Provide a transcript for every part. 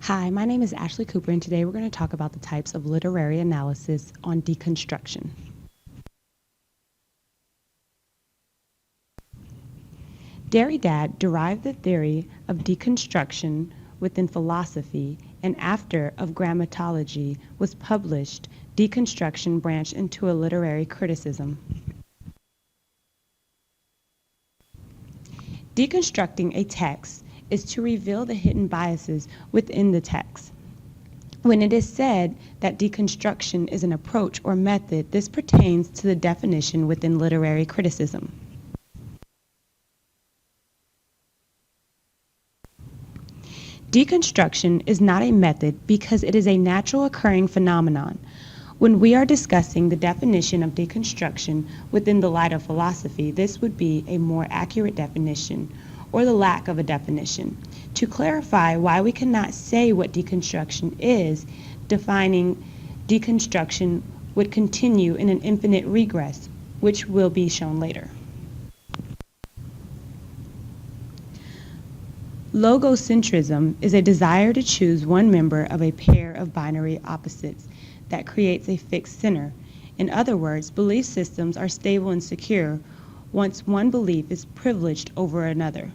Hi, my name is Ashley Cooper, and today we're going to talk about the types of literary analysis on deconstruction. Derrida derived the theory of deconstruction within philosophy, and after of grammatology was published, deconstruction branched into a literary criticism. Deconstructing a text is to reveal the hidden biases within the text. When it is said that deconstruction is an approach or method, this pertains to the definition within literary criticism. Deconstruction is not a method because it is a natural occurring phenomenon. When we are discussing the definition of deconstruction within the light of philosophy, this would be a more accurate definition, or the lack of a definition. To clarify why we cannot say what deconstruction is, defining deconstruction would continue in an infinite regress, which will be shown later. Logocentrism is a desire to choose one member of a pair of binary opposites that creates a fixed center. In other words, belief systems are stable and secure once one belief is privileged over another.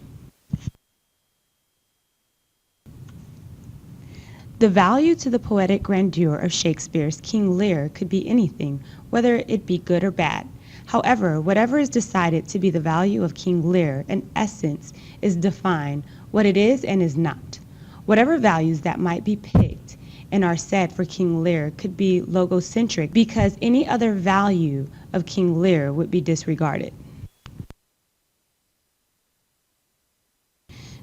The value to the poetic grandeur of Shakespeare's King Lear could be anything, whether it be good or bad. However, whatever is decided to be the value of King Lear, in essence, is defined what it is and is not. Whatever values that might be picked and are said for King Lear could be logocentric because any other value of King Lear would be disregarded.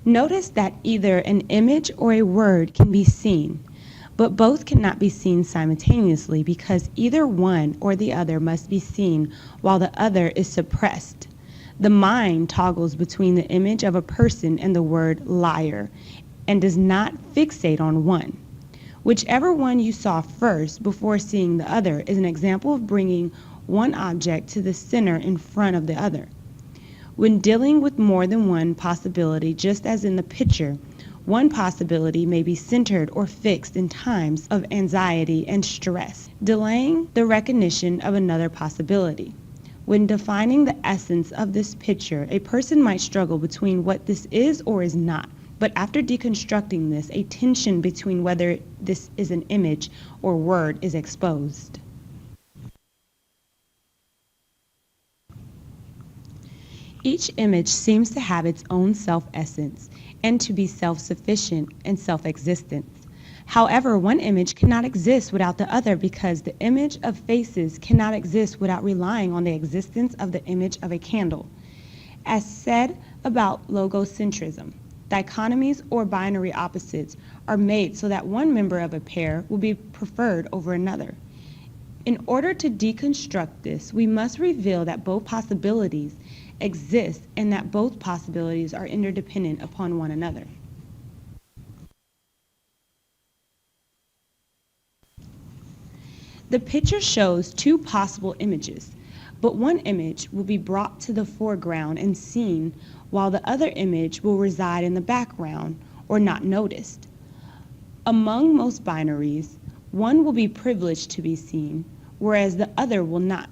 Notice that either an image or a word can be seen, but both cannot be seen simultaneously because either one or the other must be seen while the other is suppressed. The mind toggles between the image of a person and the word liar and does not fixate on one. Whichever one you saw first before seeing the other is an example of bringing one object to the center in front of the other. When dealing with more than one possibility, just as in the picture, one possibility may be centered or fixed in times of anxiety and stress, delaying the recognition of another possibility. When defining the essence of this picture, a person might struggle between what this is or is not. But after deconstructing this, a tension between whether this is an image or word is exposed. Each image seems to have its own self-essence and to be self-sufficient and self-existent. However, one image cannot exist without the other because the image of faces cannot exist without relying on the existence of the image of a candle. As said about logocentrism, dichotomies or binary opposites are made so that one member of a pair will be preferred over another. In order to deconstruct this, we must reveal that both possibilities exist and that both possibilities are interdependent upon one another. The picture shows two possible images, but one image will be brought to the foreground and seen, while the other image will reside in the background or not noticed. Among most binaries, one will be privileged to be seen, whereas the other will not.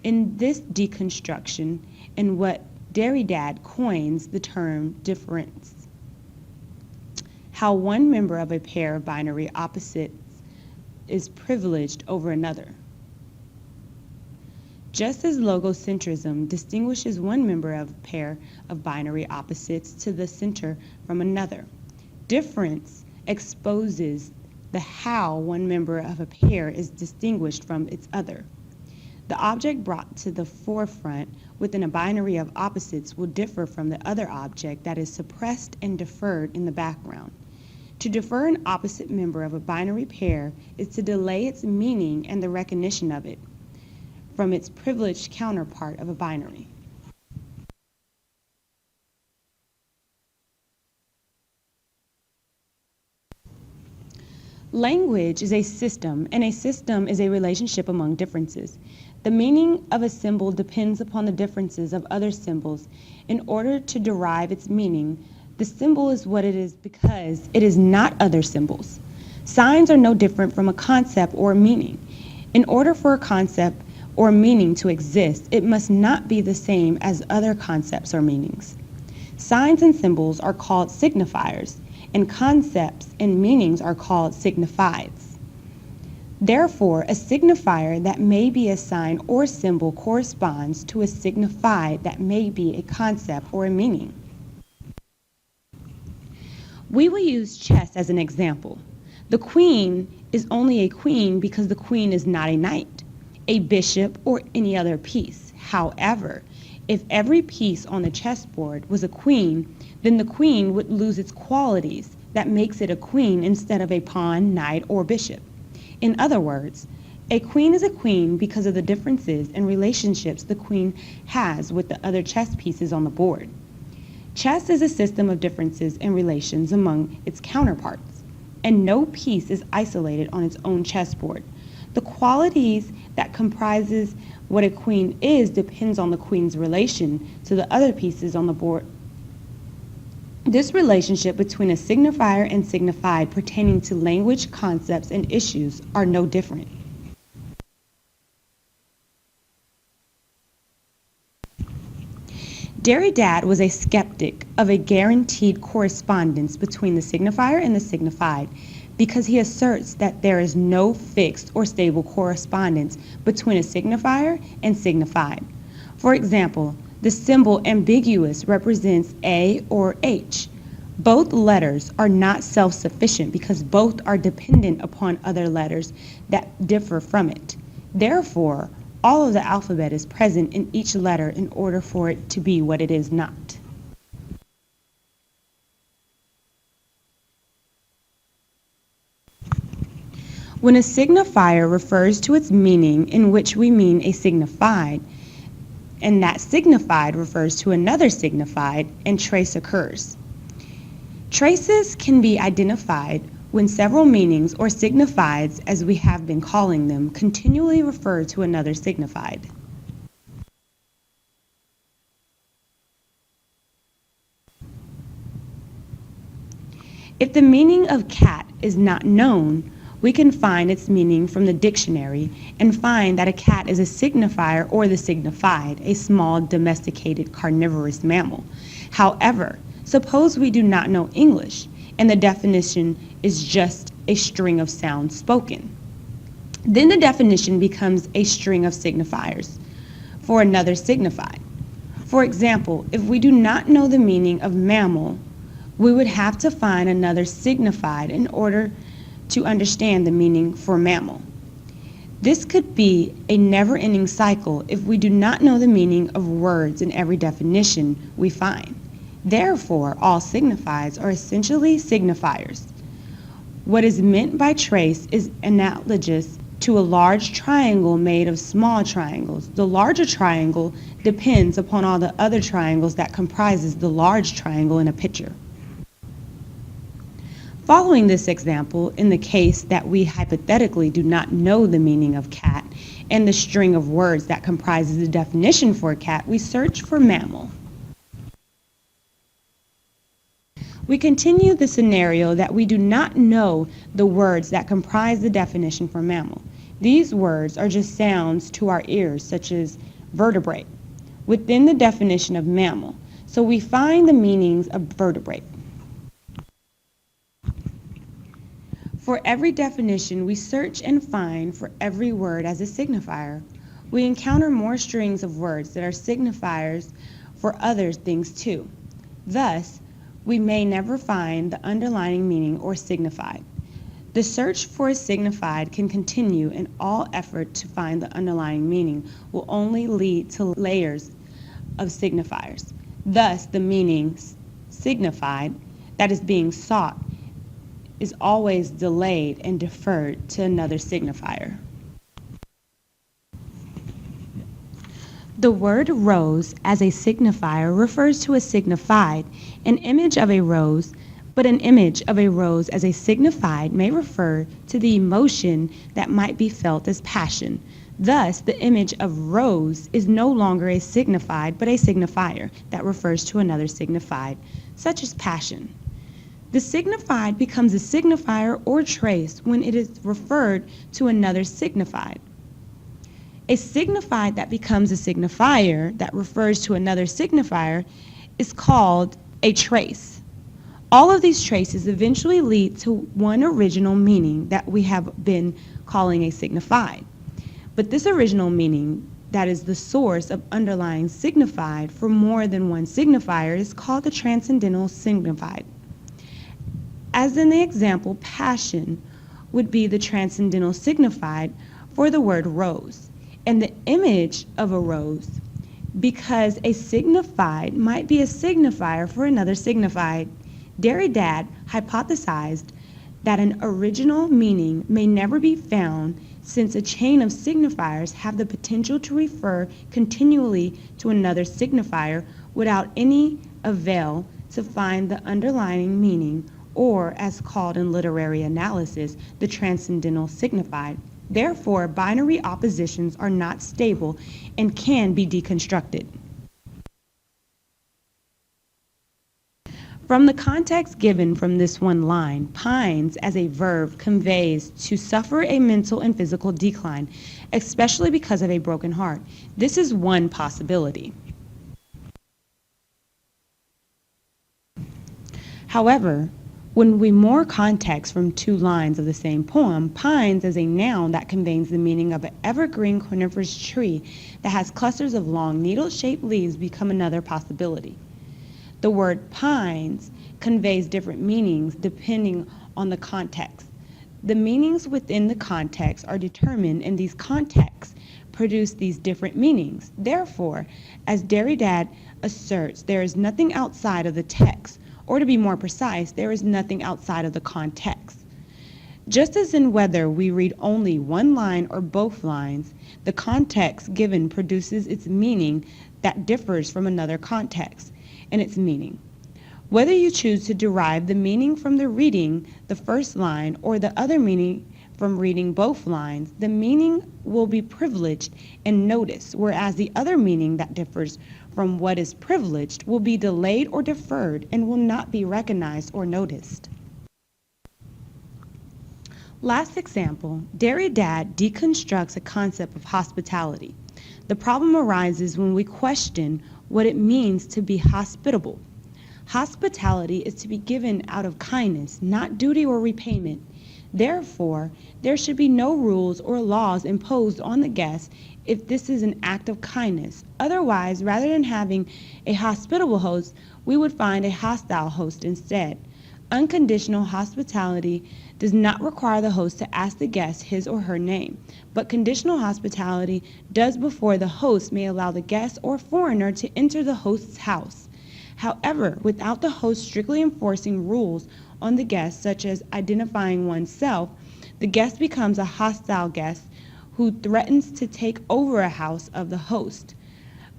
In this deconstruction, and what Derrida coins the term difference, how one member of a pair of binary opposites is privileged over another. Just as logocentrism distinguishes one member of a pair of binary opposites to the center from another, difference exposes the how one member of a pair is distinguished from its other. The object brought to the forefront within a binary of opposites will differ from the other object that is suppressed and deferred in the background. To defer an opposite member of a binary pair is to delay its meaning and the recognition of it from its privileged counterpart of a binary. Language is a system, and a system is a relationship among differences. The meaning of a symbol depends upon the differences of other symbols. In order to derive its meaning, The symbol is what it is because it is not other symbols. Signs are no different from a concept or a meaning. In order for a concept or meaning to exist, it must not be the same as other concepts or meanings. Signs and symbols are called signifiers, and concepts and meanings are called signifieds. Therefore, a signifier that may be a sign or symbol corresponds to a signified that may be a concept or a meaning. We will use chess as an example. The queen is only a queen because the queen is not a knight, a bishop, or any other piece. However, if every piece on the chessboard was a queen, then the queen would lose its qualities that makes it a queen instead of a pawn, knight, or bishop. In other words, a queen is a queen because of the differences and relationships the queen has with the other chess pieces on the board. Chess is a system of differences and relations among its counterparts, and no piece is isolated on its own chessboard. The qualities that comprises what a queen is depends on the queen's relation to the other pieces on the board. This relationship between a signifier and signified pertaining to language, concepts, and issues are no different. Derrida was a skeptic of a guaranteed correspondence between the signifier and the signified because he asserts that there is no fixed or stable correspondence between a signifier and signified. For example, the symbol ambiguous represents A or H. Both letters are not self-sufficient because both are dependent upon other letters that differ from it. Therefore, all of the alphabet is present in each letter in order for it to be what it is not. When a signifier refers to its meaning in which we mean a signified, and that signified refers to another signified, and trace occurs. Traces can be identified when several meanings or signifieds, as we have been calling them, continually refer to another signified. If the meaning of cat is not known, we can find its meaning from the dictionary and find that a cat is a signifier or the signified, a small domesticated carnivorous mammal. However, suppose we do not know English and the definition is just a string of sounds spoken. Then the definition becomes a string of signifiers for another signified. For example, if we do not know the meaning of mammal, we would have to find another signified in order to understand the meaning for mammal. This could be a never-ending cycle if we do not know the meaning of words in every definition we find. Therefore, all signifieds are essentially signifiers. What is meant by trace is analogous to a large triangle made of small triangles. The larger triangle depends upon all the other triangles that comprises the large triangle in a picture. Following this example, in the case that we hypothetically do not know the meaning of cat and the string of words that comprises the definition for a cat, we search for mammal. We continue the scenario that we do not know the words that comprise the definition for mammal. These words are just sounds to our ears, such as vertebrate, within the definition of mammal. So we find the meanings of vertebrate. For every definition, we search and find for every word as a signifier. We encounter more strings of words that are signifiers for other things too. Thus, we may never find the underlying meaning or signified. The search for a signified can continue, and all effort to find the underlying meaning will only lead to layers of signifiers. Thus, the meaning signified that is being sought is always delayed and deferred to another signifier. The word rose as a signifier refers to a signified, an image of a rose, but an image of a rose as a signified may refer to the emotion that might be felt as passion. Thus, the image of rose is no longer a signified but a signifier that refers to another signified, such as passion. The signified becomes a signifier or trace when it is referred to another signified. A signified that becomes a signifier that refers to another signifier is called a trace. All of these traces eventually lead to one original meaning that we have been calling a signified. But this original meaning, that is the source of underlying signified for more than one signifier, is called the transcendental signified. As in the example, passion would be the transcendental signified for the word rose, and the image of a rose, because a signified might be a signifier for another signified. Derrida hypothesized that an original meaning may never be found since a chain of signifiers have the potential to refer continually to another signifier without any avail to find the underlying meaning, or, as called in literary analysis, the transcendental signified. Therefore, binary oppositions are not stable and can be deconstructed. From the context given from this one line, pines as a verb conveys to suffer a mental and physical decline, especially because of a broken heart. This is one possibility. However, when we more context from two lines of the same poem, pines as a noun that conveys the meaning of an evergreen coniferous tree that has clusters of long needle-shaped leaves become another possibility. The word pines conveys different meanings depending on the context. The meanings within the context are determined, and these contexts produce these different meanings. Therefore, as Derrida asserts, there is nothing outside of the text, or to be more precise, there is nothing outside of the context. Just as in whether we read only one line or both lines, the context given produces its meaning that differs from another context and its meaning. Whether you choose to derive the meaning from the reading the first line or the other meaning from reading both lines, the meaning will be privileged and noticed, whereas the other meaning that differs from what is privileged will be delayed or deferred and will not be recognized or noticed. Last example, Derrida deconstructs a concept of hospitality. The problem arises when we question what it means to be hospitable. Hospitality is to be given out of kindness, not duty or repayment. Therefore, there should be no rules or laws imposed on the guest if this is an act of kindness. Otherwise, rather than having a hospitable host, we would find a hostile host instead. Unconditional hospitality does not require the host to ask the guest his or her name, but conditional hospitality does before the host may allow the guest or foreigner to enter the host's house. However, without the host strictly enforcing rules on the guest, such as identifying oneself, the guest becomes a hostile guest who threatens to take over a house of the host.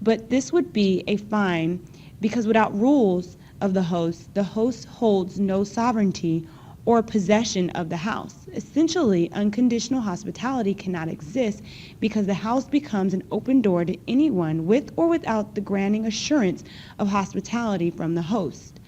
But this would be a fine because without rules of the host holds no sovereignty or possession of the house. Essentially, unconditional hospitality cannot exist because the house becomes an open door to anyone with or without the granting assurance of hospitality from the host.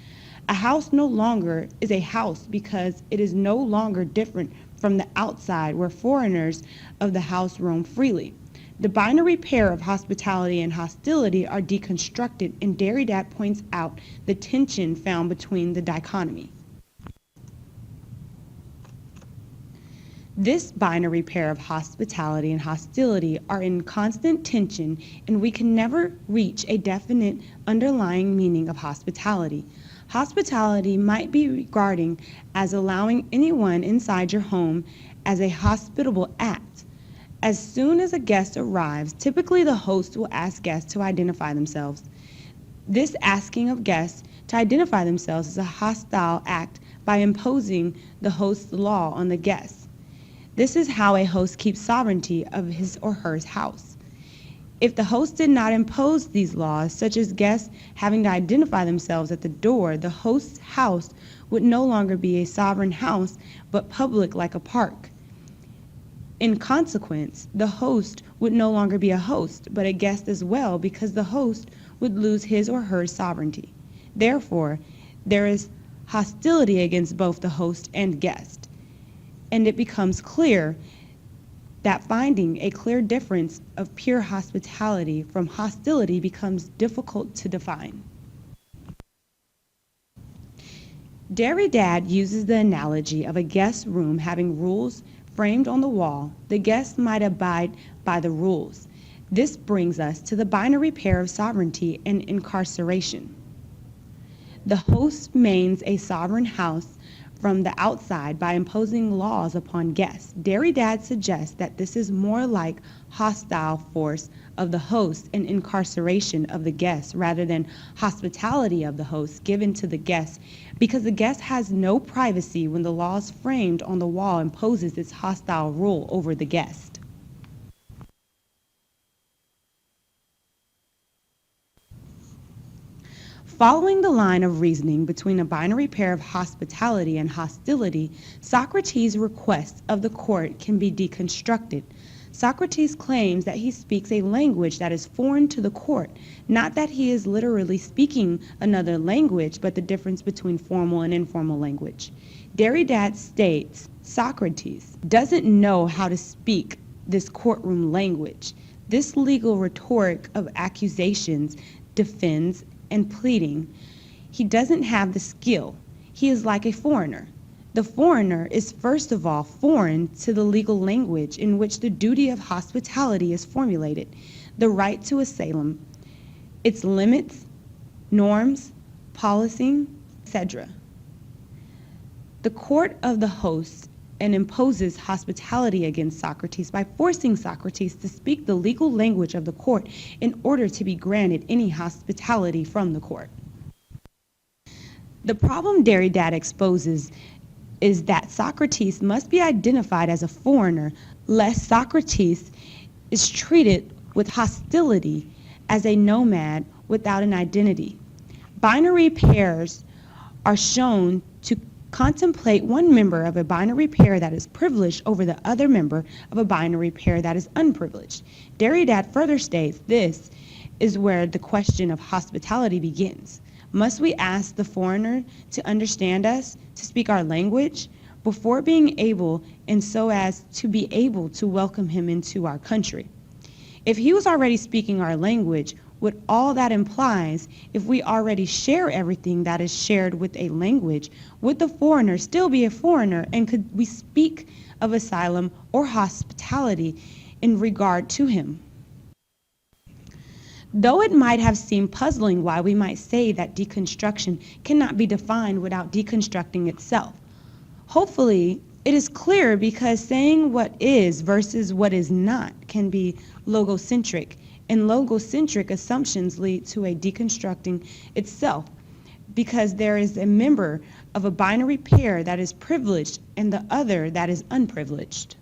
A house no longer is a house because it is no longer different from the outside where foreigners of the house roam freely. The binary pair of hospitality and hostility are deconstructed, and Derrida points out the tension found between the dichotomy. This binary pair of hospitality and hostility are in constant tension, and we can never reach a definite underlying meaning of hospitality. Hospitality might be regarded as allowing anyone inside your home as a hospitable act. As soon as a guest arrives, typically the host will ask guests to identify themselves. This asking of guests to identify themselves is a hostile act by imposing the host's law on the guests. This is how a host keeps sovereignty of his or her house. If the host did not impose these laws, such as guests having to identify themselves at the door, the host's house would no longer be a sovereign house, but public like a park. In consequence, the host would no longer be a host, but a guest as well, because the host would lose his or her sovereignty. Therefore, there is hostility against both the host and guest, and it becomes clear that finding a clear difference of pure hospitality from hostility becomes difficult to define. Derrida uses the analogy of a guest room having rules framed on the wall. The guest might abide by the rules. This brings us to the binary pair of sovereignty and incarceration. The host mains a sovereign house from the outside by imposing laws upon guests. Derrida suggests that this is more like hostile force of the host and incarceration of the guest rather than hospitality of the host given to the guest, because the guest has no privacy when the laws framed on the wall imposes its hostile rule over the guest. Following the line of reasoning between a binary pair of hospitality and hostility, Socrates' request of the court can be deconstructed. Socrates claims that he speaks a language that is foreign to the court, not that he is literally speaking another language, but the difference between formal and informal language. Derrida states Socrates doesn't know how to speak this courtroom language. This legal rhetoric of accusations, defends, and pleading. He doesn't have the skill. He is like a foreigner. The foreigner is first of all foreign to the legal language in which the duty of hospitality is formulated, the right to asylum, its limits, norms, policing, etc. The court of the host and imposes hospitality against Socrates by forcing Socrates to speak the legal language of the court in order to be granted any hospitality from the court. The problem Derrida exposes is that Socrates must be identified as a foreigner, lest Socrates is treated with hostility as a nomad without an identity. Binary pairs are shown to contemplate one member of a binary pair that is privileged over the other member of a binary pair that is unprivileged. Derrida further states this is where the question of hospitality begins. Must we ask the foreigner to understand us, to speak our language, before being able and so as to be able to welcome him into our country? If he was already speaking our language, what all that implies, if we already share everything that is shared with a language, would the foreigner still be a foreigner, and could we speak of asylum or hospitality in regard to him? Though it might have seemed puzzling why we might say that deconstruction cannot be defined without deconstructing itself, hopefully it is clear, because saying what is versus what is not can be logocentric, and logocentric assumptions lead to a deconstructing itself, because there is a member of a binary pair that is privileged and the other that is unprivileged.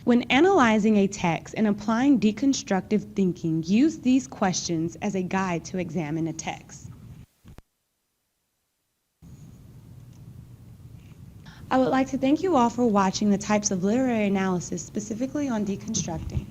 When analyzing a text and applying deconstructive thinking, use these questions as a guide to examine a text. I would like to thank you all for watching the types of literary analysis specifically on deconstructing.